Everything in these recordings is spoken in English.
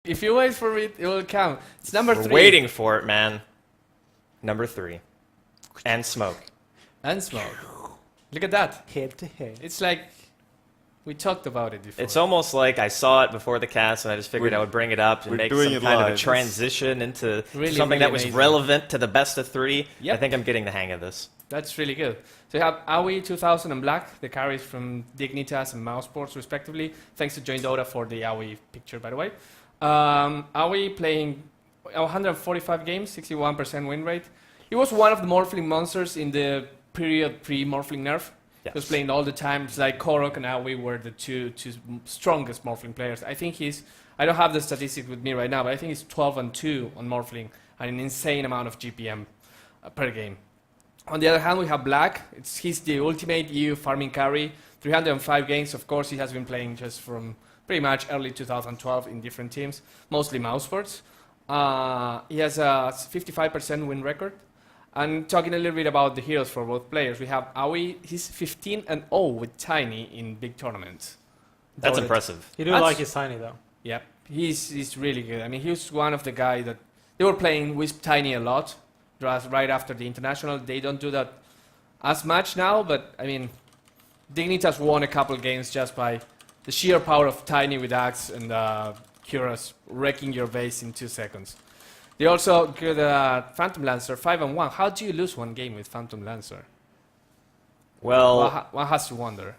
If you wait for it, it will come. It's number We're 3. waiting for it, man. Number 3. And smoke. And smoke. Look at that. Head to head. It's like we talked about it before. It's almost like I saw it before the cast, and I just figured I would bring it up and make some kind of a transition into really, something that was amazing. relevant to the best of 3. Yep. I think I'm getting the hang of this. That's really good. So you have Aoi 2000 and Black, the carries from Dignitas and Mousesports respectively. Thanks to Join Dota for the Aoi picture, by the way. Aoi playing 145 games, 61% win rate. He was one of the Morphling monsters in the period pre-Morphling nerf. Yes. He was playing all the time. It's like Korok and Aoi were the two strongest Morphling players. I think I don't have the statistics with me right now, but I think he's 12-2 on Morphling and an insane amount of GPM per game. On the other hand, we have Black. He's the ultimate EU farming carry. 305 games. Of course, he has been playing just from pretty much early 2012 in different teams, mostly Mousesports. He has a 55% win record. And talking a little bit about the heroes for both players, we have Aoi. He's 15-0 with Tiny in big tournaments. That's impressive. You do like his Tiny, though. Yep, he's really good. I mean, he was one of the guys that they were playing with Tiny a lot. Right after the international, they don't do that as much now. But I mean, Dignitas won a couple games just by the sheer power of Tiny with Axe and Curas wrecking your base in 2 seconds. They also good at Phantom Lancer, 5-1. How do you lose one game with Phantom Lancer? Well, one has to wonder.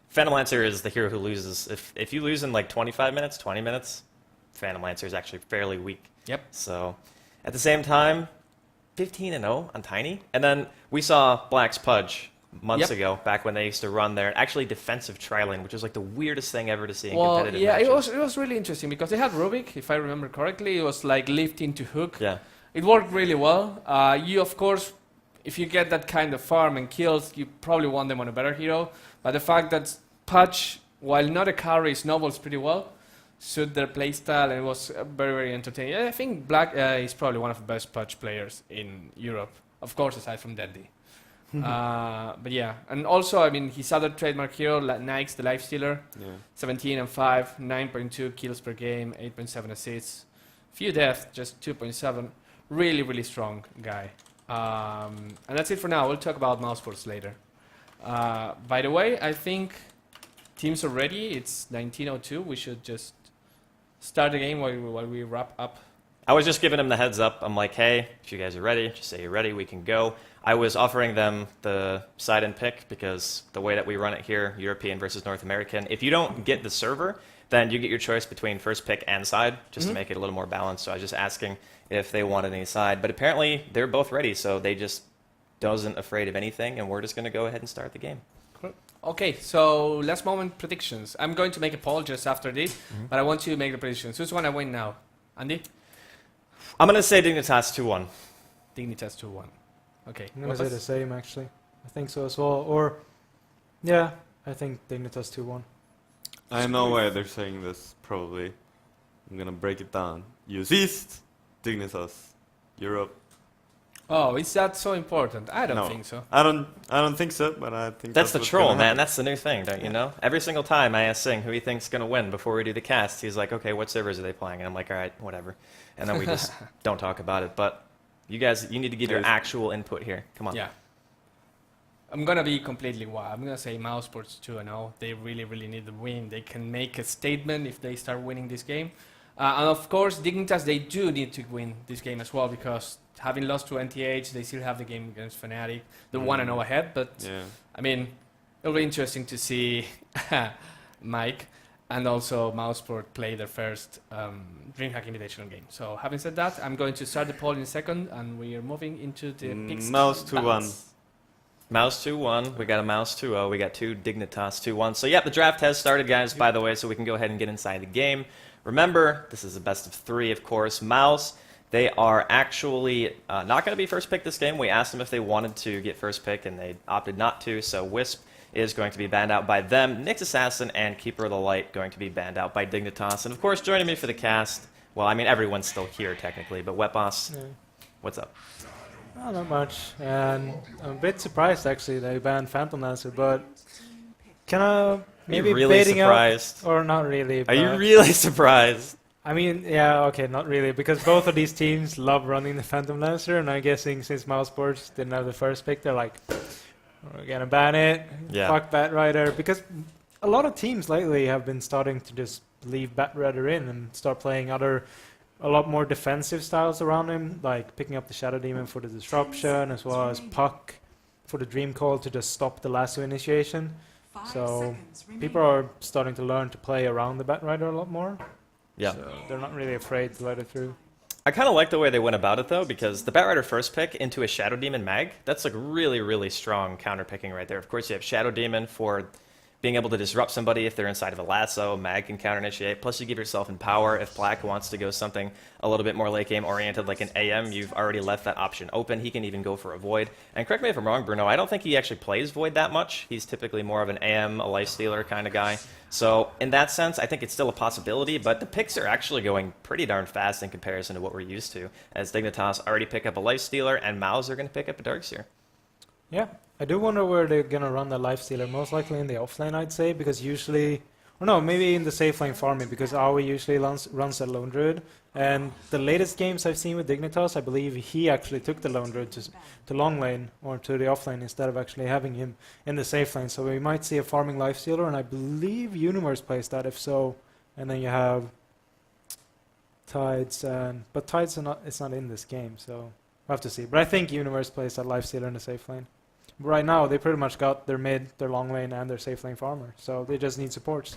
Phantom Lancer is the hero who loses. If you lose in like 25 minutes, 20 minutes, Phantom Lancer is actually fairly weak. Yep. So, at the same time, 15-0 on Tiny. And then we saw Black's Pudge months ago, back when they used to run their actually defensive tri-lane, which was like the weirdest thing ever to see in competitive matches. It was really interesting because they had Rubik, if I remember correctly. It was like lifting to hook. Yeah. It worked really well. You, of course, if you get that kind of farm and kills, you probably want them on a better hero. But the fact that Pudge, while not a carry, snowballs pretty well, suit their playstyle, and it was very, very entertaining. I think Black is probably one of the best Pudge players in Europe, of course, aside from Deadly. But yeah, and also, I mean, his other trademark hero, Nyx, the Lifestealer, 17-5, 9.2 kills per game, 8.7 assists, few deaths, just 2.7. Really, really strong guy. And that's it for now. We'll talk about Mousesports later. By the way, I think teams are ready. It's 19:02. We should just start the game while we wrap up. I was just giving them the heads up. I'm like, hey, if you guys are ready, just say you're ready, we can go. I was offering them the side and pick because the way that we run it here, European versus North American, if you don't get the server, then you get your choice between first pick and side, just to make it a little more balanced. So I was just asking if they wanted any side. But apparently, they're both ready, so they just doesn't afraid of anything, and we're just going to go ahead and start the game. Cool. Okay, so last moment predictions. I'm going to make a poll just after this, but I want you to make the predictions. Who's going to win now? Andy? I'm going to say Dignitas 2-1. Dignitas 2-1. Okay. I'm going to say the same, actually. I think so as well. Or, yeah, I think Dignitas 2-1. I know why they're saying this, probably. I'm gonna break it down. Use East, Dignitas, Europe. Oh, is that so important? I don't No. think so. I don't think so, but I think That's the what's troll, gonna man. happen. That's the new thing, don't you know? Every single time I ask Singh who he thinks is going to win before we do the cast, he's like, okay, what servers are they playing? And I'm like, all right, whatever. And then we just don't talk about it. But you guys, you need to give your actual input here. Come on. Yeah. I'm going to be completely wild. I'm going to say Mousesports 2-0. They really, really need the win. They can make a statement if they start winning this game. And of course, Dignitas, they do need to win this game as well because having lost to NTH, they still have the game against Fnatic. They want to know ahead, but I mean, it'll be interesting to see Mike and also Mousesport play their first Dreamhack Invitational game. So having said that, I'm going to start the poll in a second, and we are moving into the picks. Mouse 2-1. Mouse 2-1. We got a Mouse 2-0. We got two Dignitas 2-1. So, yeah, the draft has started, guys, by the way, so we can go ahead and get inside the game. Remember, this is a best of 3, of course. Mouse, they are actually not going to be first pick this game. We asked them if they wanted to get first pick, and they opted not to. So, Wisp is going to be banned out by them. Nyx Assassin and Keeper of the Light going to be banned out by Dignitas. And, of course, joining me for the cast, well, I mean, everyone's still here, technically, but Wetboss, what's up? Not much, and I'm a bit surprised actually they banned Phantom Lancer, but kind of maybe really baiting surprised? out, or not really. Are you really surprised? I mean, yeah, okay, not really, because both of these teams love running the Phantom Lancer, and I'm guessing since Mousesports didn't have the first pick, they're like, we're gonna ban it, Yeah. fuck Batrider, because a lot of teams lately have been starting to just leave Batrider in and start playing a lot more defensive styles around him, like picking up the Shadow Demon for the disruption, as well as Puck for the Dream Call to just stop the lasso initiation. So people are starting to learn to play around the Batrider a lot more. Yeah. So they're not really afraid to let it through. I kind of like the way they went about it, though, because the Batrider first pick into a Shadow Demon mag, that's like really, really strong counter picking right there. Of course, you have Shadow Demon for being able to disrupt somebody if they're inside of a lasso. Mag can counter initiate. Plus, you give yourself in power. If Black wants to go something a little bit more late game oriented, like an AM, you've already left that option open. He can even go for a Void. And correct me if I'm wrong, Bruno, I don't think he actually plays Void that much. He's typically more of an AM, a life stealer kind of guy. So in that sense, I think it's still a possibility, but the picks are actually going pretty darn fast in comparison to what we're used to, as Dignitas already pick up a life stealer and Mouse are going to pick up a Darkseer. Yeah, I do wonder where they're gonna run the lifestealer. Most likely in the offlane, I'd say, because usually, or no, maybe in the safe lane farming, because Aoi usually runs a lone druid. And the latest games I've seen with Dignitas, I believe he actually took the lone druid to long lane or to the offlane instead of actually having him in the safe lane. So we might see a farming lifestealer, and I believe Universe plays that. If so, and then you have Tides, but Tides are not. It's not in this game, so we'll have to see. But I think Universe plays that lifestealer in the safe lane. Right now, they pretty much got their mid, their long lane, and their safe lane farmer. So they just need supports.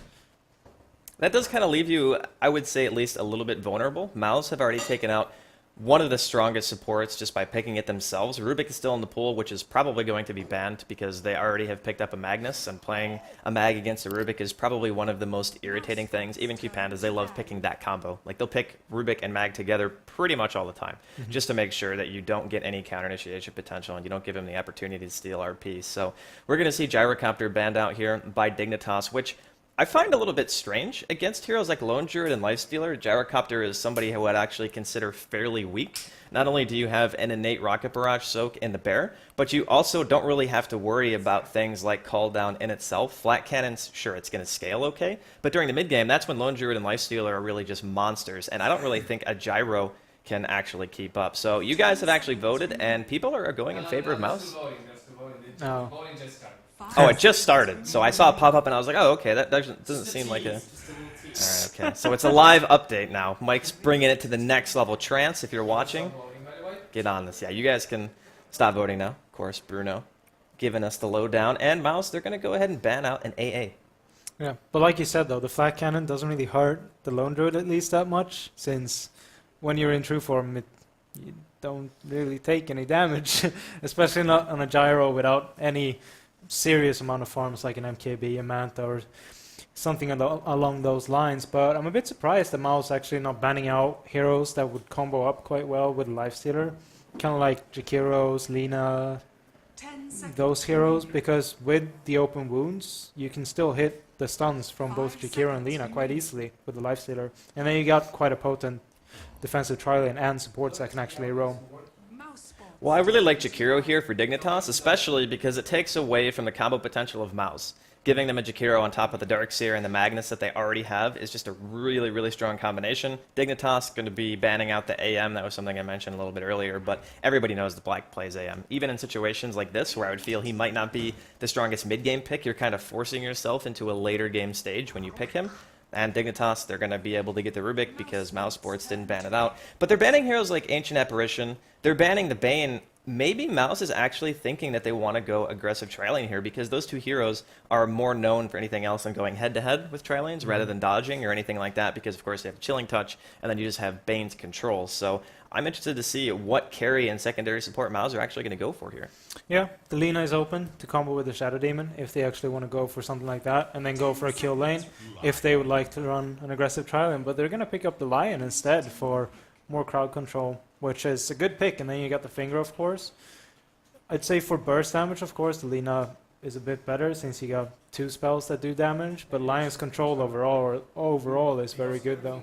That does kind of leave you, I would say, at least a little bit vulnerable. Mouse have already taken out one of the strongest supports just by picking it themselves. Rubik is still in the pool, which is probably going to be banned because they already have picked up a Magnus, and playing a Mag against a Rubik is probably one of the most irritating things. Even Q-Pandas, they love picking that combo. Like, they'll pick Rubik and Mag together pretty much all the time, just to make sure that you don't get any counter initiation potential and you don't give him the opportunity to steal RP. So we're going to see Gyrocopter banned out here by Dignitas, which I find a little bit strange against heroes like Lone Druid and Lifestealer. Gyrocopter is somebody who I'd actually consider fairly weak. Not only do you have an innate Rocket Barrage soak in the Bear, but you also don't really have to worry about things like Call Down in itself. Flat Cannons, sure, it's going to scale okay, but during the mid game, that's when Lone Druid and Lifestealer are really just monsters, and I don't really think a Gyro can actually keep up. So you guys have actually voted, and people are going in favor of Mouse. Oh. Voting just started. Oh, it just started. So I saw it pop up and I was like, oh, okay, that doesn't seem like a... Alright, okay. So it's a live update now. Mike's bringing it to the next level. Trance, if you're watching, get on this. Yeah, you guys can stop voting now. Of course, Bruno giving us the lowdown. And Mouse, they're going to go ahead and ban out an AA. Yeah, but like you said though, the flat cannon doesn't really hurt the lone druid at least that much, since when you're in true form, you don't really take any damage, especially not on a gyro without any serious amount of farms like an MKB, a Manta, or something along those lines. But I'm a bit surprised the Mouse actually not banning out heroes that would combo up quite well with Lifestealer, kind of like Jakiros, Lina, those heroes, because with the open wounds, you can still hit the stuns from both Jakiro and Lina quite easily with the Lifestealer. And then you got quite a potent defensive tri-lane and supports that can actually roam. Well, I really like Jakiro here for Dignitas, especially because it takes away from the combo potential of Mouse. Giving them a Jakiro on top of the Darkseer and the Magnus that they already have is just a really, really strong combination. Dignitas going to be banning out the AM. That was something I mentioned a little bit earlier, but everybody knows the Black plays AM. Even in situations like this, where I would feel he might not be the strongest mid-game pick, you're kind of forcing yourself into a later game stage when you pick him. And Dignitas, they're going to be able to get the Rubik because Mousesports didn't ban it out. But they're banning heroes like Ancient Apparition. They're banning the Bane. Maybe Mouse is actually thinking that they want to go aggressive tri-lane here because those two heroes are more known for anything else than going head-to-head with tri-lanes rather than dodging or anything like that because, of course, they have Chilling Touch, and then you just have Bane's control. So I'm interested to see what carry and secondary support Mouse are actually going to go for here. Yeah, the Lina is open to combo with the Shadow Demon if they actually want to go for something like that, and then go for a kill lane if they would like to run an aggressive tri-lane. But they're going to pick up the Lion instead for more crowd control, which is a good pick. And then you got the Finger, of course. I'd say for burst damage, of course, the Lina is a bit better since you got two spells that do damage. But Lion's control overall is very good, though.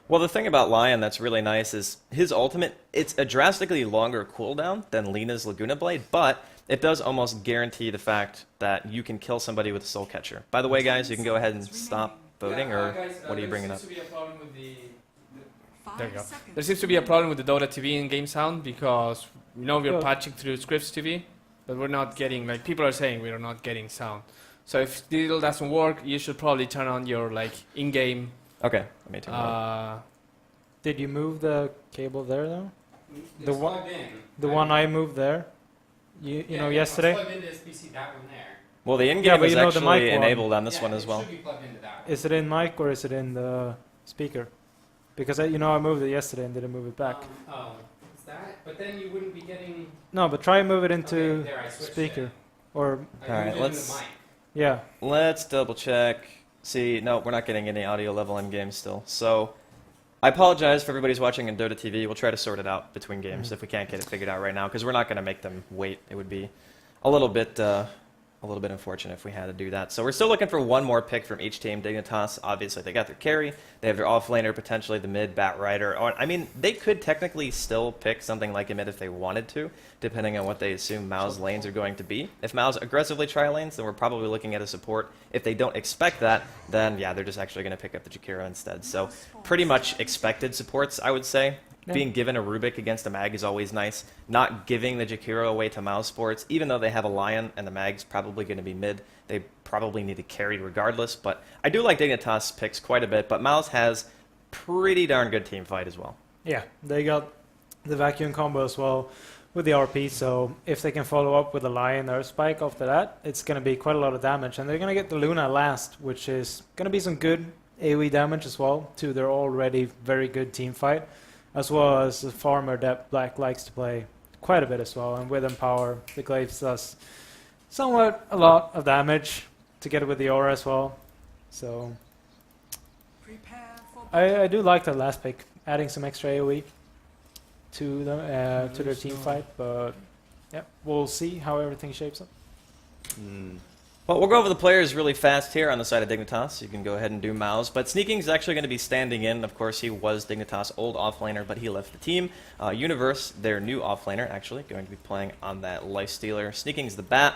Well, the thing about Lion that's really nice is his ultimate, it's a drastically longer cooldown than Lina's Laguna Blade, but it does almost guarantee the fact that you can kill somebody with a Soul Catcher. By the way, guys, you can go ahead and stop voting, or what are you bringing up? There seems to be a problem with the... Five There you go. seconds There seems to be a problem with the Dota TV in-game sound because we're Yeah. patching through Scripts TV, but we're not getting, like, people are saying we are not getting sound. So if still doesn't work, you should probably turn on your, like, in-game... Okay, let me turn it on. Did you move the cable there though? The it's one- plugged in. The one I moved there. You know yesterday. It's plugged into this PC, that one there. Well, the in-game Yeah, but is you know the actually mic one. enabled on this Yeah, one as it well. should be plugged into that one. Is it in mic or is it in the speaker? Because I moved it yesterday and didn't move it back. Oh, is that? But then you wouldn't be getting... No, but try and move it into Okay, there, I switched speaker. it. Or I Alright, moved it into let's- the mic. yeah. Let's double check. See, no, we're not getting any audio level in game still. So, I apologize for everybody's watching in Dota TV. We'll try to sort it out between games if we can't get it figured out right now, because we're not going to make them wait. It would be a little bit unfortunate if we had to do that. So we're still looking for one more pick from each team. Dignitas, obviously, they got their carry. They have their offlaner, potentially the mid, Bat Rider. I mean, they could technically still pick something like a mid if they wanted to, depending on what they assume Mao's lanes are going to be. If Mao's aggressively try lanes, then we're probably looking at a support. If they don't expect that, then yeah, they're just actually going to pick up the Jakiro instead. So pretty much expected supports, I would say. Yeah. Being given a Rubik against a Mag is always nice. Not giving the Jakiro away to Mousesports, even though they have a Lion and the Mag's probably going to be mid, they probably need to carry regardless. But I do like Dignitas picks quite a bit, but Mouse has pretty darn good team fight as well. Yeah, they got the vacuum combo as well with the RP, so if they can follow up with a Lion or a Spike after that, it's going to be quite a lot of damage. And they're going to get the Luna last, which is going to be some good AoE damage as well to their already very good team fight, as well as the farmer that Black likes to play quite a bit as well. And with Empower, the Glaives does somewhat a lot of damage together with the Aura as well. So Prepare for I do like that last pick, adding some extra AoE to them to their team fight. But yeah, we'll see how everything shapes up. Well, we'll go over the players really fast here on the side of Dignitas. You can go ahead and do Mouse. But Sneaking is actually going to be standing in. Of course, he was Dignitas' old offlaner, but he left the team. Universe, their new offlaner, actually, going to be playing on that Lifestealer. Sneaking's the Bat.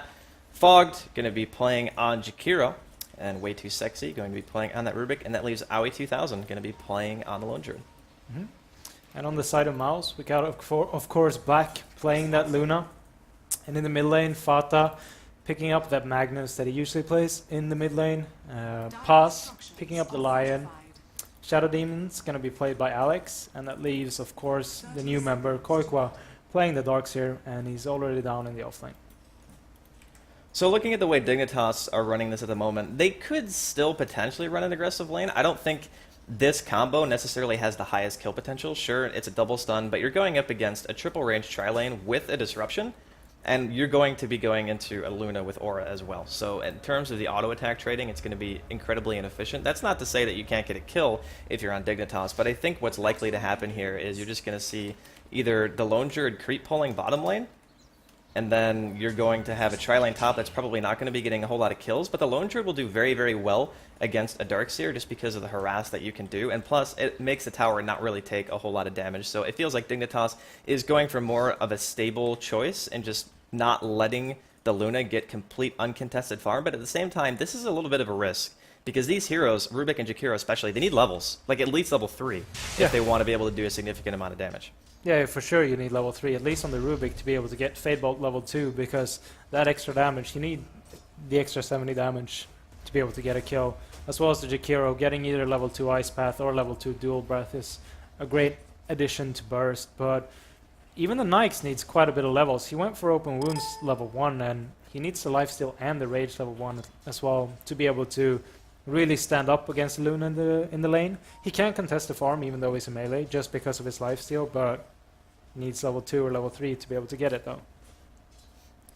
Fogged, going to be playing on Jakiro. And Way Too Sexy, going to be playing on that Rubik. And that leaves Aoi 2000, going to be playing on the Lone Druid. And on the side of Mouse, we got of course Black playing that Luna, and in the mid lane, Fata picking up that Magnus that he usually plays in the mid lane. Paz picking up the Lion. Shadow Demon's going to be played by Alex, and that leaves, of course, the new member, Koikwa, playing the Darkseer, and he's already down in the offlane. So looking at the way Dignitas are running this at the moment, they could still potentially run an aggressive lane. I don't think this combo necessarily has the highest kill potential. Sure, it's a double stun, but you're going up against a triple range tri-lane with a disruption, and you're going to be going into a Luna with Aura as well. So in terms of the auto attack trading, it's going to be incredibly inefficient. That's not to say that you can't get a kill if you're on Dignitas, but I think what's likely to happen here is you're just going to see either the Lone Druid creep pulling bottom lane, and then you're going to have a tri-lane top that's probably not going to be getting a whole lot of kills, but the Lone Druid will do very, very well against a Darkseer just because of the harass that you can do, and plus it makes the tower not really take a whole lot of damage. So it feels like Dignitas is going for more of a stable choice and just not letting the Luna get complete uncontested farm, but at the same time, this is a little bit of a risk. Because these heroes, Rubik and Jakiro especially, they need levels, like at least level 3, Yeah. if they want to be able to do a significant amount of damage. Yeah, for sure you need level 3, at least on the Rubik, to be able to get Fade Bolt level 2, because that extra damage, you need the extra 70 damage to be able to get a kill. As well as the Jakiro, getting either level 2 Ice Path or level 2 Dual Breath is a great addition to Burst, but even the Nyx needs quite a bit of levels. He went for Open Wounds level 1, and he needs the Lifesteal and the Rage level 1 as well to be able to really stand up against Luna in the lane. He can't contest the farm even though he's a melee just because of his lifesteal, but needs level 2 or level 3 to be able to get it though.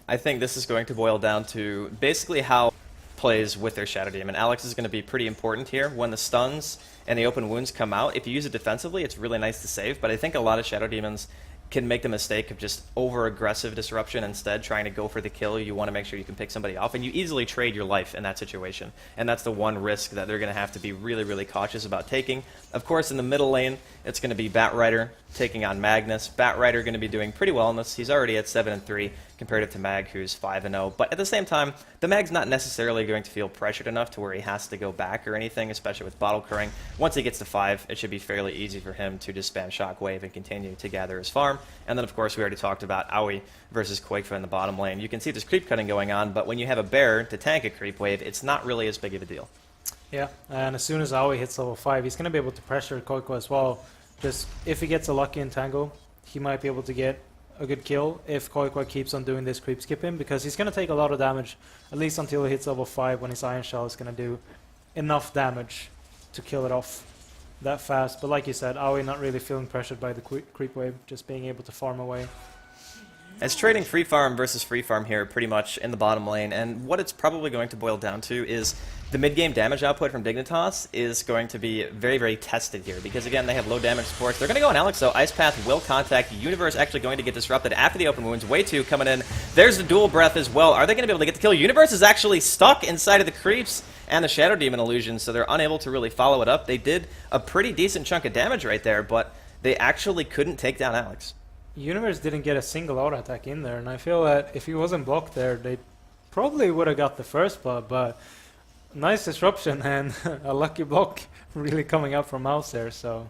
I think this is going to boil down to basically how plays with their Shadow Demon. Alex is going to be pretty important here. When the stuns and the open wounds come out, if you use it defensively, it's really nice to save, but I think a lot of Shadow Demons can make the mistake of just over-aggressive disruption instead, trying to go for the kill. You want to make sure you can pick somebody off, and you easily trade your life in that situation. And that's the one risk that they're going to have to be really, really cautious about taking. Of course, in the middle lane, it's going to be Bat Rider taking on Magnus. Bat Rider going to be doing pretty well in this. He's already at 7-3. comparative to Mag, who's 5-0. But at the same time, the Mag's not necessarily going to feel pressured enough to where he has to go back or anything, especially with bottle curring. Once he gets to 5, it should be fairly easy for him to just spam Shockwave and continue to gather his farm. And then, of course, we already talked about Aoi versus Quakefa in the bottom lane. You can see there's creep cutting going on, but when you have a bear to tank a creep wave, it's not really as big of a deal. Yeah, and as soon as Aoi hits level 5, he's going to be able to pressure Koiko as well. Just if he gets a lucky entangle, he might be able to get a good kill if Koiko keeps on doing this creep skipping, because he's going to take a lot of damage, at least until he hits level 5, when his Iron Shell is going to do enough damage to kill it off that fast. But like you said, Aoi not really feeling pressured by the creep wave, just being able to farm away. It's trading free farm versus free farm here pretty much in the bottom lane, and what it's probably going to boil down to is the mid-game damage output from Dignitas is going to be very, very tested here, because again, they have low damage supports. They're going to go on Alex, though. Ice Path will contact. Universe actually going to get disrupted after the open wounds. Way 2 coming in. There's the dual breath as well. Are they going to be able to get the kill? Universe is actually stuck inside of the creeps and the Shadow Demon illusion, so they're unable to really follow it up. They did a pretty decent chunk of damage right there, but they actually couldn't take down Alex. Universe didn't get a single auto attack in there, and I feel that if he wasn't blocked there, they probably would have got the first blood, but nice disruption and a lucky block really coming up from Mouse there, so...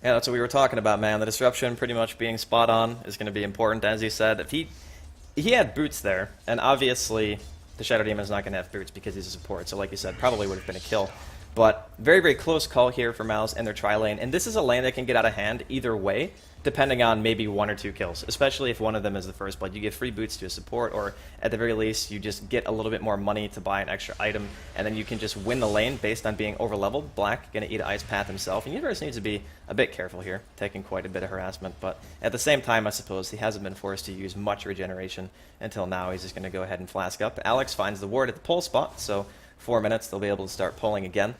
Yeah, that's what we were talking about, man. The disruption pretty much being spot on is going to be important, as you said. If he had boots there, and obviously the Shadow Demon is not going to have boots because he's a support, so like you said, probably would have been a kill. But very, very close call here for Mouse and their tri-lane, and this is a lane that can get out of hand either way, depending on maybe 1 or 2 kills, especially if one of them is the first blood. You get free boots to a support, or at the very least, you just get a little bit more money to buy an extra item, and then you can just win the lane based on being over-leveled. Black going to eat Ice Path himself, and Universe needs to be a bit careful here, taking quite a bit of harassment, but at the same time, I suppose, he hasn't been forced to use much regeneration until now. He's just going to go ahead and flask up. Alex finds the ward at the pull spot, so 4 minutes, they'll be able to start pulling again.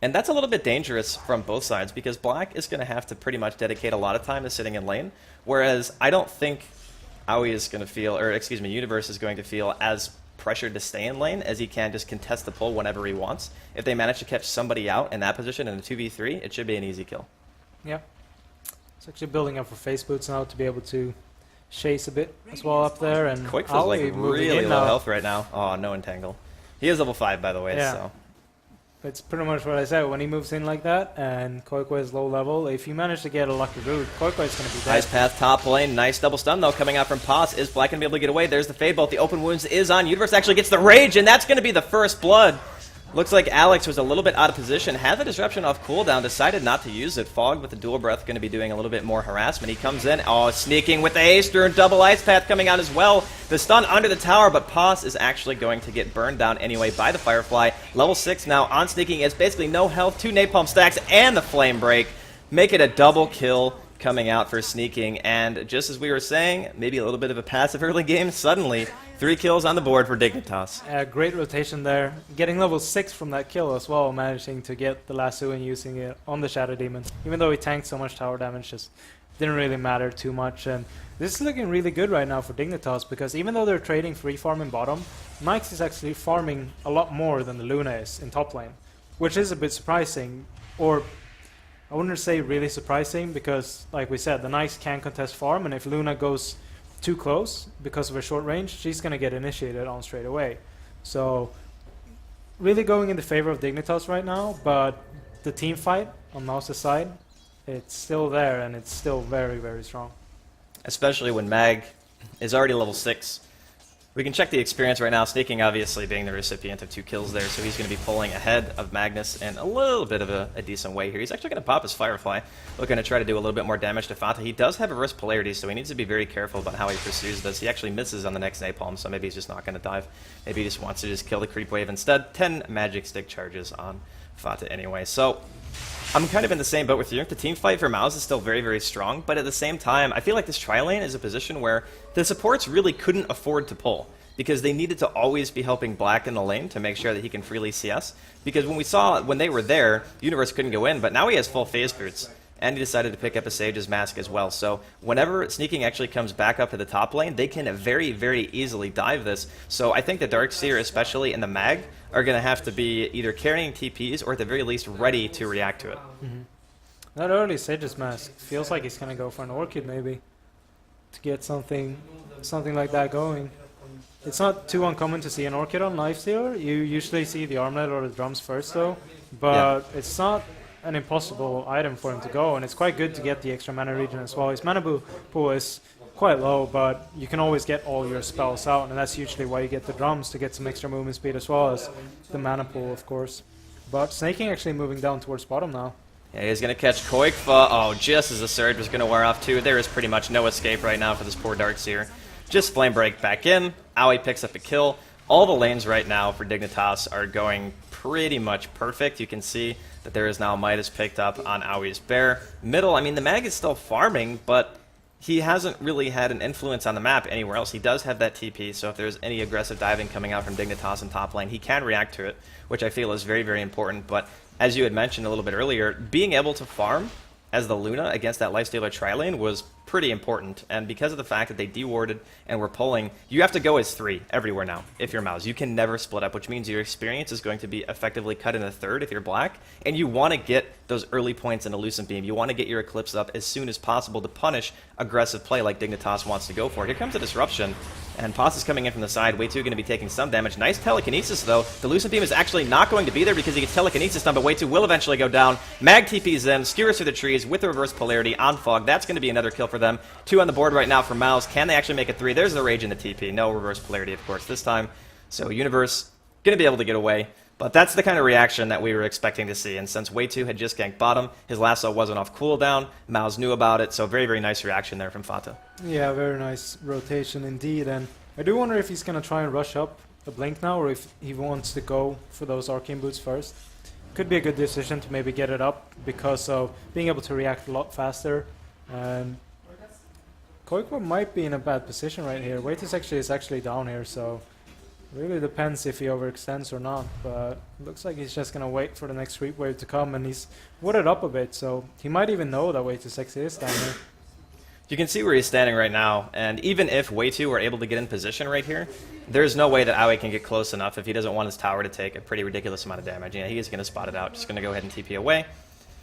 And that's a little bit dangerous from both sides, because Black is going to have to pretty much dedicate a lot of time to sitting in lane, whereas I don't think Aoi is going to feel, or excuse me, Universe is going to feel as pressured to stay in lane as he can just contest the pull whenever he wants. If they manage to catch somebody out in that position in a 2v3, it should be an easy kill. Yeah. It's actually building up for face boots now to be able to chase a bit as well up there, and Quakefa's like moving really in low now. health right now. Oh, no entangle. He is level 5, by the way, Yeah. so... It's pretty much what I said. When he moves in like that, and Koiko is low level, if you manage to get a lucky root, Koiko is going to be dead. Ice Path top lane, nice double stun though coming out from Paz. Is Black going to be able to get away? There's the Fade Bolt, the open wounds is on. Universe actually gets the Rage, and that's going to be the first blood. Looks like Alex was a little bit out of position, had the disruption off cooldown, decided not to use it. Fog with the dual breath going to be doing a little bit more harassment. He comes in, oh, sneaking with the haste through, double Ice Path coming out as well. The stun under the tower, but Paz is actually going to get burned down anyway by the Firefly. Level 6 now on sneaking, is basically no health, 2 napalm stacks, and the flame break. Make it a double kill coming out for sneaking, and just as we were saying, maybe a little bit of a passive early game, suddenly 3 kills on the board for Dignitas. Great rotation there. Getting level 6 from that kill as well, managing to get the lasso and using it on the Shadow Demon. Even though he tanked so much tower damage, just didn't really matter too much. And this is looking really good right now for Dignitas, because even though they're trading free farm in bottom, Nyx is actually farming a lot more than the Luna is in top lane, which is a bit surprising, or I wouldn't say really surprising, because like we said, the Nyx can contest farm, and if Luna goes too close because of her short range, she's going to get initiated on straight away. So really going in the favor of Dignitas right now, but the team fight on Mouse's side, it's still there, and it's still very, very strong. Especially when Mag is already level 6. We can check the experience right now. Sneaking obviously being the recipient of 2 kills there, so he's going to be pulling ahead of Magnus in a little bit of a decent way here. He's actually going to pop his Firefly, looking to try to do a little bit more damage to Fata. He does have a reverse polarity, so he needs to be very careful about how he pursues this. He actually misses on the next napalm, so maybe he's just not going to dive. Maybe he just wants to just kill the creep wave instead. 10 magic stick charges on Fata anyway. So I'm kind of in the same boat with you. The team fight for Mouse is still very, very strong, but at the same time, I feel like this tri-lane is a position where the supports really couldn't afford to pull, because they needed to always be helping Black in the lane to make sure that he can freely CS. Because when they were there, Universe couldn't go in, but now he has full phase boots, and he decided to pick up a Sage's Mask as well. So whenever sneaking actually comes back up to the top lane, they can very, very easily dive this. So I think the Darkseer, especially in the Mag, are going to have to be either carrying TPs or at the very least ready to react to it. That early Sage's Mask feels like he's going to go for an Orchid maybe. to get something like that going. It's not too uncommon to see an Orchid on Lifestealer. You usually see the armlet or the drums first though, but it's not an impossible item for him to go, and it's quite good to get the extra mana regen as well. His mana pool is quite low, but you can always get all your spells out, and that's usually why you get the drums, to get some extra movement speed as well as the mana pool, of course. But Snaking actually moving down towards bottom now. Yeah, he's going to catch Koikfa. Oh, just as the Surge was going to wear off too. There is pretty much no escape right now for this poor Darkseer. Just Flame Break back in. Aoi picks up a kill. All the lanes right now for Dignitas are going pretty much perfect. You can see that there is now Midas picked up on Aoi's Bear. Middle, I mean, the Mag is still farming, but he hasn't really had an influence on the map anywhere else. He does have that TP, so if there's any aggressive diving coming out from Dignitas in top lane, he can react to it, which I feel is very, very important. But as you had mentioned a little bit earlier, being able to farm as the Luna against that Lifestealer tri-lane was pretty important, and because of the fact that they dewarded and were pulling, you have to go as 3 everywhere now if you're Mouse. You can never split up, which means your experience is going to be effectively cut in a third if you're Black, and you want to get those early points in a Lucent Beam. You want to get your Eclipse up as soon as possible to punish aggressive play like Dignitas wants to go for. Here comes a Disruption, and Paz is coming in from the side. Way 2 going to be taking some damage. Nice Telekinesis, though. The Lucent Beam is actually not going to be there because he gets Telekinesis done, but Way 2 will eventually go down. Mag TP's in, skewers through the trees with the reverse polarity on Fog. That's going to be another kill for them. 2 on the board right now for Mouse. Can they actually make it 3? There's the Rage in the TP. No reverse polarity, of course, this time. So Universe going to be able to get away. But that's the kind of reaction that we were expecting to see. And since Way 2 had just ganked bottom, his lasso wasn't off cooldown. Mouse knew about it, so very, very nice reaction there from Fata. Yeah, very nice rotation indeed. And I do wonder if he's going to try and rush up a Blink now, or if he wants to go for those Arcane Boots first. Could be a good decision to maybe get it up because of being able to react a lot faster. And Koikwa might be in a bad position right here. Weight is actually down here, so really depends if he overextends or not. But looks like he's just gonna wait for the next sweep wave to come, and he's wooded up a bit, so he might even know that Weight is actually is down here. You can see where he's standing right now, and even if Way 2 were able to get in position right here, there's no way that Aoi can get close enough if he doesn't want his tower to take a pretty ridiculous amount of damage. Yeah, he is going to spot it out. Just going to go ahead and TP away.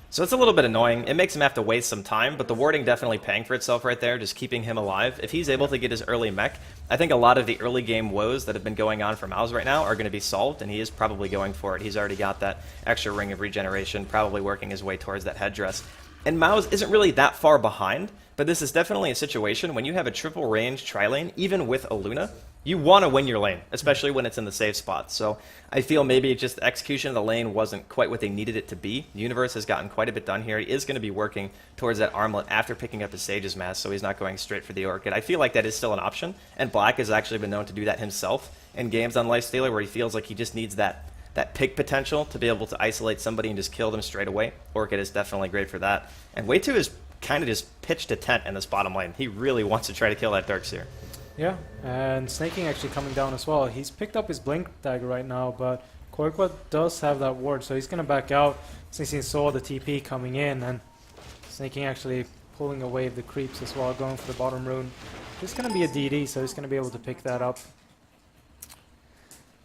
So it's a little bit annoying. It makes him have to waste some time, but the warding definitely paying for itself right there, just keeping him alive. If he's able to get his early mech, I think a lot of the early game woes that have been going on for Mouse right now are going to be solved, and he is probably going for it. He's already got that extra ring of regeneration, probably working his way towards that headdress. And Mouse isn't really that far behind, but this is definitely a situation when you have a triple range tri-lane, even with a Luna, you want to win your lane, especially when it's in the safe spot. So I feel maybe just the execution of the lane wasn't quite what they needed it to be. The Universe has gotten quite a bit done here. He is going to be working towards that armlet after picking up his Sage's Mask, so he's not going straight for the Orchid. I feel like that is still an option, and Black has actually been known to do that himself in games on Lifestealer where he feels like he just needs that pick potential to be able to isolate somebody and just kill them straight away. Orchid is definitely great for that. And Way 2 is kind of just pitched a tent in this bottom lane. He really wants to try to kill that Darkseer. Yeah, and Snaking actually coming down as well. He's picked up his Blink Dagger right now, but Koikwa does have that ward, so he's going to back out since he saw the TP coming in, and Snaking actually pulling away the creeps as well, going for the bottom rune. It's going to be a DD, so he's going to be able to pick that up.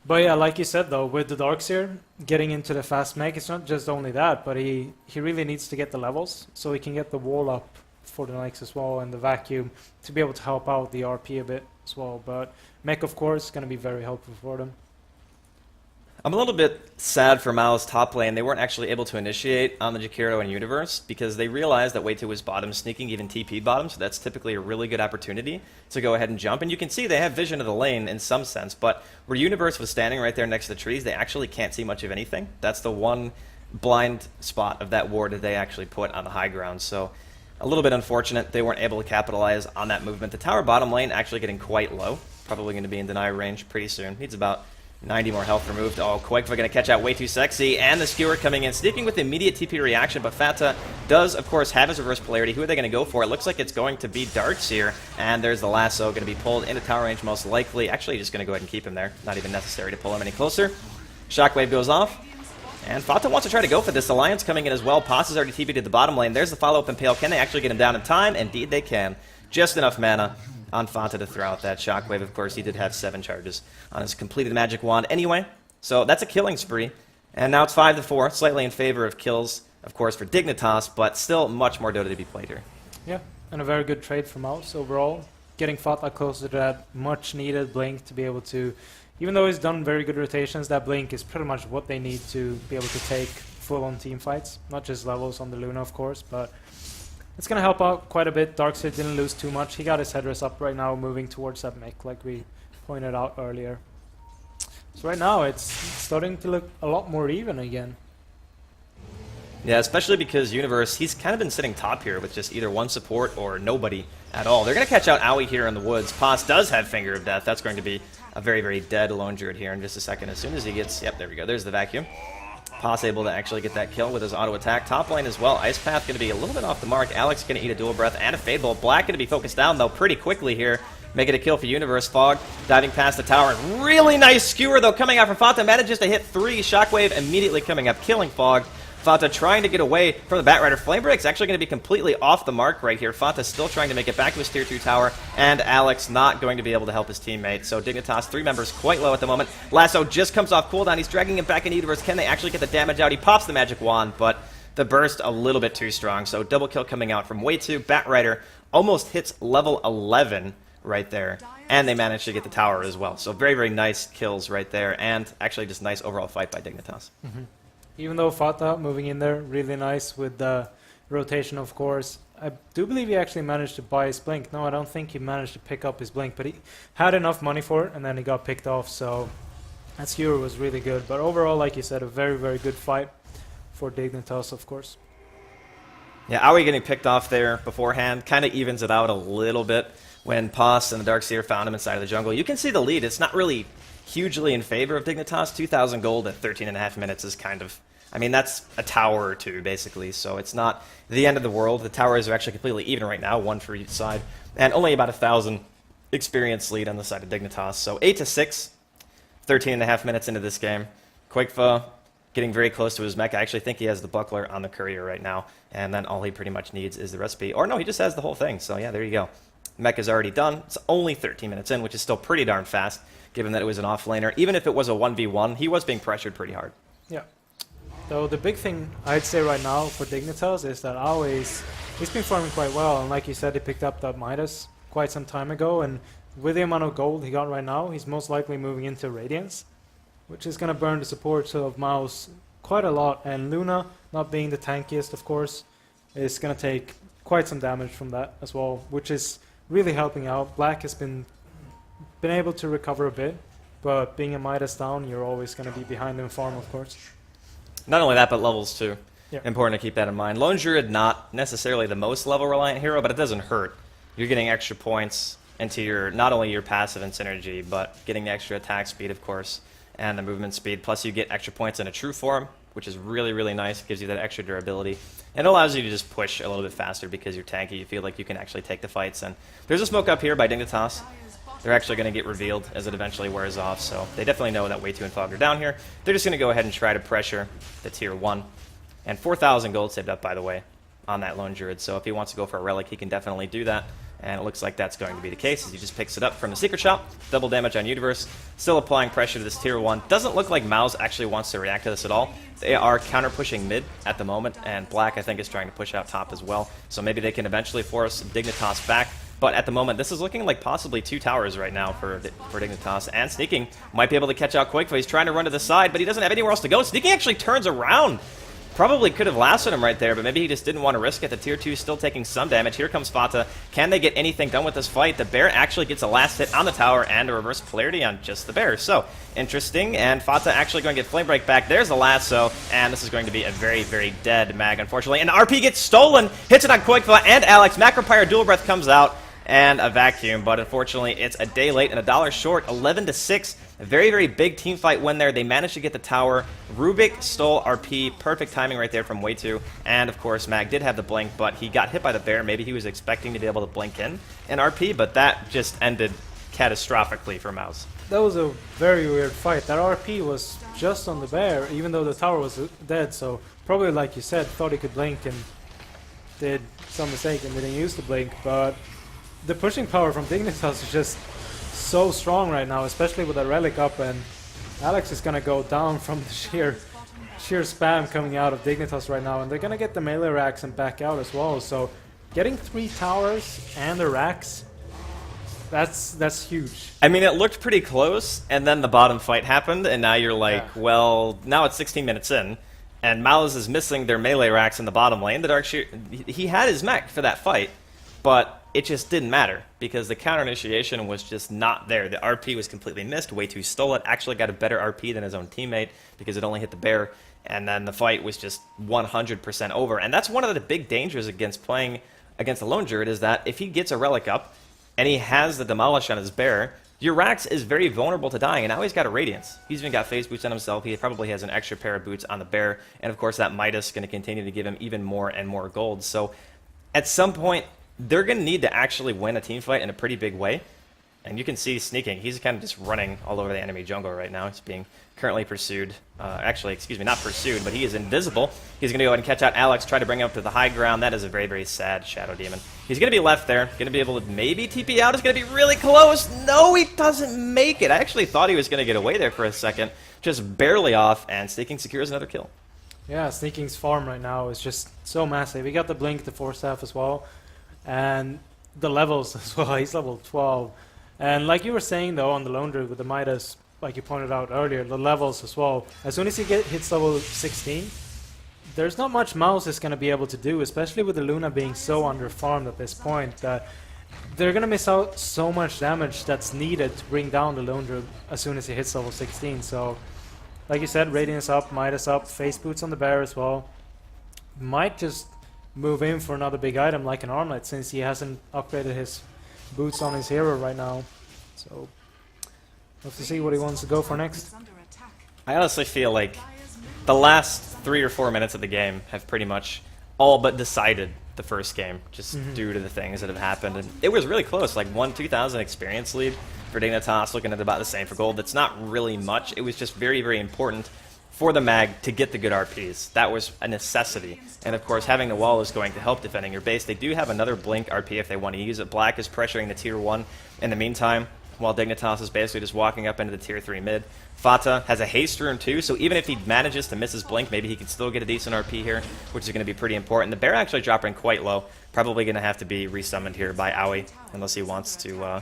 But yeah, like you said though, with the Darkseer getting into the fast mech, it's not just only that, but he really needs to get the levels so he can get the wall up for the Nyx as well and the vacuum to be able to help out the RP a bit as well. But mech, of course, is going to be very helpful for them. I'm a little bit sad for Mao's top lane. They weren't actually able to initiate on the Jakiro and Universe because they realized that Way 2 was bottom, sneaking even TP bottom, so that's typically a really good opportunity to go ahead and jump. And you can see they have vision of the lane in some sense, but where Universe was standing right there next to the trees, they actually can't see much of anything. That's the one blind spot of that ward that they actually put on the high ground. So a little bit unfortunate they weren't able to capitalize on that movement. The tower bottom lane actually getting quite low. Probably going to be in deny range pretty soon. Needs about 90 more health removed. Oh, Koikva going to catch out Way Too Sexy, and the Skewer coming in, sneaking with immediate TP reaction, but Fata does, of course, have his reverse polarity. Who are they going to go for? It looks like it's going to be Darkseer, and there's the lasso going to be pulled into tower range most likely. Actually, just going to go ahead and keep him there. Not even necessary to pull him any closer. Shockwave goes off, and Fata wants to try to go for this. Alliance coming in as well. Paz is already TP'd to the bottom lane. There's the follow-up Impale. Can they actually get him down in time? Indeed they can. Just enough mana on Fata to throw out that Shockwave. Of course, he did have 7 charges on his completed magic wand anyway. So that's a killing spree. And now it's 5-4, slightly in favor of kills, of course, for Dignitas, but still much more Dota to be played here. Yeah, and a very good trade from Mouse overall. getting Fata closer to that much needed blink to be able to, even though he's done very good rotations, that blink is pretty much what they need to be able to take full-on team fights, not just levels on the Luna, of course, but it's going to help out quite a bit. Darkseid didn't lose too much. He got his headrest up right now, moving towards that mech, like we pointed out earlier. So right now, it's starting to look a lot more even again. Yeah, especially because Universe, he's kind of been sitting top here with just either one support or nobody at all. They're going to catch out Owie here in the woods. Paz does have Finger of Death. That's going to be a very, very dead lone druid here in just a second. As soon as he gets... Yep, there we go. There's the vacuum. Paz able to actually get that kill with his auto attack. Top lane as well. Ice Path going to be a little bit off the mark. Alex going to eat a dual breath and a Fade Bolt. Black going to be focused down, though, pretty quickly here. Make it a kill for Universe. Fog diving past the tower. Really nice skewer, though, coming out from Fata. Manages to hit 3. Shockwave immediately coming up, killing Fog. Fata trying to get away from the Batrider. Flamebreak's actually going to be completely off the mark right here. Fata still trying to make it back to his tier 2 tower, and Alex not going to be able to help his teammate. So Dignitas, 3 members, quite low at the moment. Lasso just comes off cooldown. He's dragging him back into Universe. Can they actually get the damage out? He pops the magic wand, but the burst a little bit too strong. So double kill coming out from Way2. Batrider almost hits level 11 right there, and they managed to get the tower as well. So very, very nice kills right there, and actually just nice overall fight by Dignitas. Mm-hmm. Even though Fata moving in there, really nice with the rotation, of course. I do believe he actually managed to buy his blink. No, I don't think he managed to pick up his blink, but he had enough money for it, and then he got picked off, so that skewer was really good. But overall, like you said, a very, very good fight for Dignitas, of course. Yeah, Owie getting picked off there beforehand kind of evens it out a little bit when Paz and the Darkseer found him inside of the jungle. You can see the lead. It's not really hugely in favor of Dignitas. 2,000 gold at 13.5 minutes is kind of... I mean, that's a tower or two, basically, so it's not the end of the world. The towers are actually completely even right now, 1 for each side, and only about 1,000 experience lead on the side of Dignitas. So 8-6, 13.5 minutes into this game. Quakefa getting very close to his mech. I actually think he has the buckler on the courier right now, and then all he pretty much needs is the recipe. Or no, he just has the whole thing, so yeah, there you go. Mech is already done. It's only 13 minutes in, which is still pretty darn fast, given that it was an offlaner. Even if it was a 1v1, he was being pressured pretty hard. Yeah. Though the big thing I'd say right now for Dignitas is that he's been farming quite well, and like you said, he picked up that Midas quite some time ago, and with the amount of gold he got right now, he's most likely moving into Radiance, which is going to burn the support of Mouse quite a lot, and Luna, not being the tankiest, of course, is going to take quite some damage from that as well, which is really helping out. Black has been able to recover a bit, but being a Midas down, you're always going to be behind in farm, of course. Not only that, but levels too. Yeah. Important to keep that in mind. Lone Druid, not necessarily the most level reliant hero, but it doesn't hurt. You're getting extra points into your not only your passive and synergy, but getting the extra attack speed, of course, and the movement speed. Plus, you get extra points in a true form, which is really, really nice. It gives you that extra durability. And it allows you to just push a little bit faster because you're tanky. You feel like you can actually take the fights. And there's a smoke up here by Dignitas. They're actually going to get revealed as it eventually wears off, so they definitely know that Way2 and Fog are down here. They're just going to go ahead and try to pressure the tier 1. And 4,000 gold saved up, by the way, on that Lone Druid, so if he wants to go for a relic, he can definitely do that. And it looks like that's going to be the case as he just picks it up from the secret shop. Double damage on Universe. Still applying pressure to this tier 1. Doesn't look like Mouse actually wants to react to this at all. They are counter-pushing mid at the moment, and Black, I think, is trying to push out top as well. So maybe they can eventually force Dignitas back. But at the moment, this is looking like possibly 2 towers right now for Dignitas. And Sneaking might be able to catch out Quakefa. He's trying to run to the side, but he doesn't have anywhere else to go. Sneaking actually turns around. Probably could have lasted him right there, but maybe he just didn't want to risk it. The tier 2 is still taking some damage. Here comes Fata. Can they get anything done with this fight? The bear actually gets a last hit on the tower and a reverse polarity on just the bear. So, interesting. And Fata actually going to get Flame Break back. There's the lasso, and this is going to be a very, very dead mag, unfortunately. And the RP gets stolen. Hits it on Quakefa and Alex. Macropyre Dual Breath comes out. And a vacuum, but unfortunately it's a day late and $1 short. 11-6, a very, very big team fight win there. They managed to get the tower. Rubik stole RP, perfect timing right there from Way2. And of course Mag did have the blink, but he got hit by the bear. Maybe he was expecting to be able to blink in RP, but that just ended catastrophically for Mouse. That was a very weird fight. That RP was just on the bear, even though the tower was dead, so probably like you said, thought he could blink and did some mistake and didn't use the blink, but the pushing power from Dignitas is just so strong right now, especially with a relic up, and Alex is gonna go down from the sheer spam coming out of Dignitas right now, and they're gonna get the melee racks and back out as well. So getting 3 towers and the racks That's huge. I mean, it looked pretty close, and then the bottom fight happened, and now you're like, Yeah. well, now it's 16 minutes in, and Miles is missing their melee racks in the bottom lane. The Dark Shear, he had his mech for that fight, but it just didn't matter because the counter initiation was just not there. The RP was completely missed. Way too stole it. Actually got a better RP than his own teammate because it only hit the bear, and then the fight was just 100% over. And that's one of the big dangers against playing against a lone druid is that if he gets a relic up and he has the demolish on his bear, your Rax is very vulnerable to dying, and now he's got a Radiance. He's even got phase boots on himself. He probably has an extra pair of boots on the bear, and of course that Midas is going to continue to give him even more and more gold. So at some point, they're going to need to actually win a team fight in a pretty big way. And you can see sneaking. He's kind of just running all over the enemy jungle right now. He's being currently pursued. Actually, excuse me, not pursued, but he is invisible. He's going to go ahead and catch out Alex, try to bring him up to the high ground. That is a very, very sad Shadow Demon. He's going to be left there. Going to be able to maybe TP out. It's going to be really close. No, he doesn't make it. I actually thought he was going to get away there for a second. Just barely off, and Sneaking secures another kill. Yeah, Sneaking's farm right now is just so massive. He got the Blink, the Force Staff as well, and the levels as well. He's level 12. And like you were saying, though, on the Lone Druid with the Midas, like you pointed out earlier, the levels as well. As soon as he hits level 16, there's not much Mouse is going to be able to do, especially with the Luna being so underfarmed at this point, that they're going to miss out so much damage that's needed to bring down the Lone Druid as soon as he hits level 16. So, like you said, Radiance up, Midas up, Face Boots on the Bear as well. Might just move in for another big item like an Armlet, since he hasn't upgraded his boots on his hero right now. So, let's see what he wants to go for next. Under attack. I honestly feel like the last 3 or 4 minutes of the game have pretty much all but decided the first game, just due to the things that have happened. And it was really close, like 2,000 experience lead for Dignitas, looking at about the same for gold. That's not really much. It was just very, very important for the mag to get the good RPs. That was a necessity. And of course, having the wall is going to help defending your base. They do have another Blink RP if they want to use it. Black is pressuring the tier 1 in the meantime, while Dignitas is basically just walking up into the tier 3 mid. Fata has a haste rune too, so even if he manages to miss his Blink, maybe he can still get a decent RP here, which is going to be pretty important. The bear actually dropping quite low. Probably going to have to be resummoned here by Aoi, unless he wants to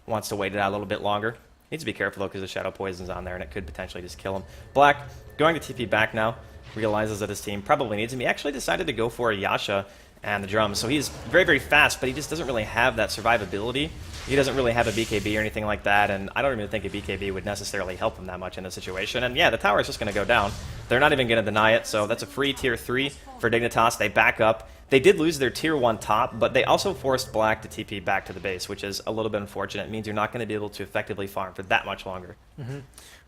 wait it out a little bit longer. Needs to be careful though, because the Shadow Poison's on there and it could potentially just kill him. Black going to TP back now, realizes that his team probably needs him. He actually decided to go for a Yasha and the drums, so he's very, very fast, but he just doesn't really have that survivability. He doesn't really have a BKB or anything like that, and I don't even think a BKB would necessarily help him that much in this situation. And yeah, the tower is just going to go down. They're not even going to deny it, so that's a free tier 3 for Dignitas. They back up. They did lose their tier 1 top, but they also forced Black to TP back to the base, which is a little bit unfortunate. It means you're not going to be able to effectively farm for that much longer.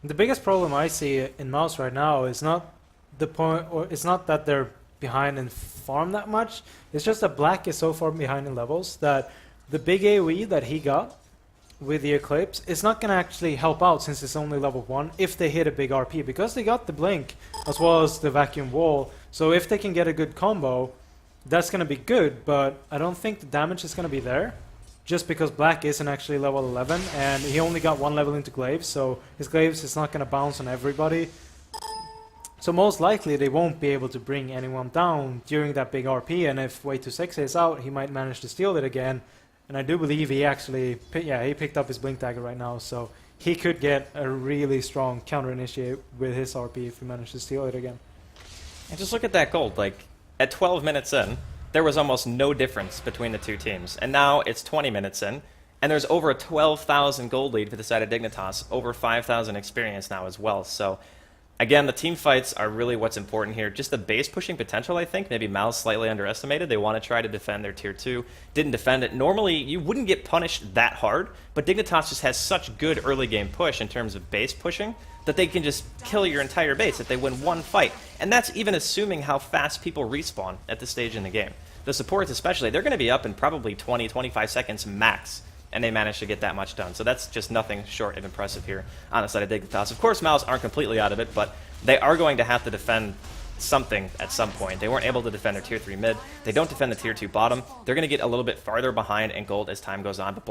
The biggest problem I see in Mouse right now is not the point, or it's not that they're behind in farm that much. It's just that Black is so far behind in levels that the big AoE that he got with the Eclipse is not going to actually help out, since it's only level 1, if they hit a big RP, because they got the Blink as well as the Vacuum Wall. So if they can get a good combo, that's going to be good, but I don't think the damage is going to be there, just because Black isn't actually level 11, and he only got 1 level into Glaives, so his Glaives is not going to bounce on everybody. So most likely they won't be able to bring anyone down during that big RP, and if Way 26 is out, he might manage to steal it again. And I do believe he actually, he picked up his Blink Dagger right now, so he could get a really strong counter-initiate with his RP if he managed to steal it again. And just look at that gold, like, at 12 minutes in, there was almost no difference between the two teams. And now it's 20 minutes in, and there's over a 12,000 gold lead for the side of Dignitas, over 5,000 experience now as well. So, again, the team fights are really what's important here. Just the base pushing potential, I think. Maybe Mal's slightly underestimated. They want to try to defend their tier 2. Didn't defend it. Normally, you wouldn't get punished that hard, but Dignitas just has such good early game push in terms of base pushing that they can just kill your entire base if they win one fight. And that's even assuming how fast people respawn at this stage in the game. The supports especially, they're going to be up in probably 20, 25 seconds max, and they managed to get that much done. So that's just nothing short of impressive here on the side of Dignitas. Of course, Mouse aren't completely out of it, but they are going to have to defend something at some point. They weren't able to defend their tier 3 mid. They don't defend the tier 2 bottom. They're going to get a little bit farther behind in gold as time goes on. But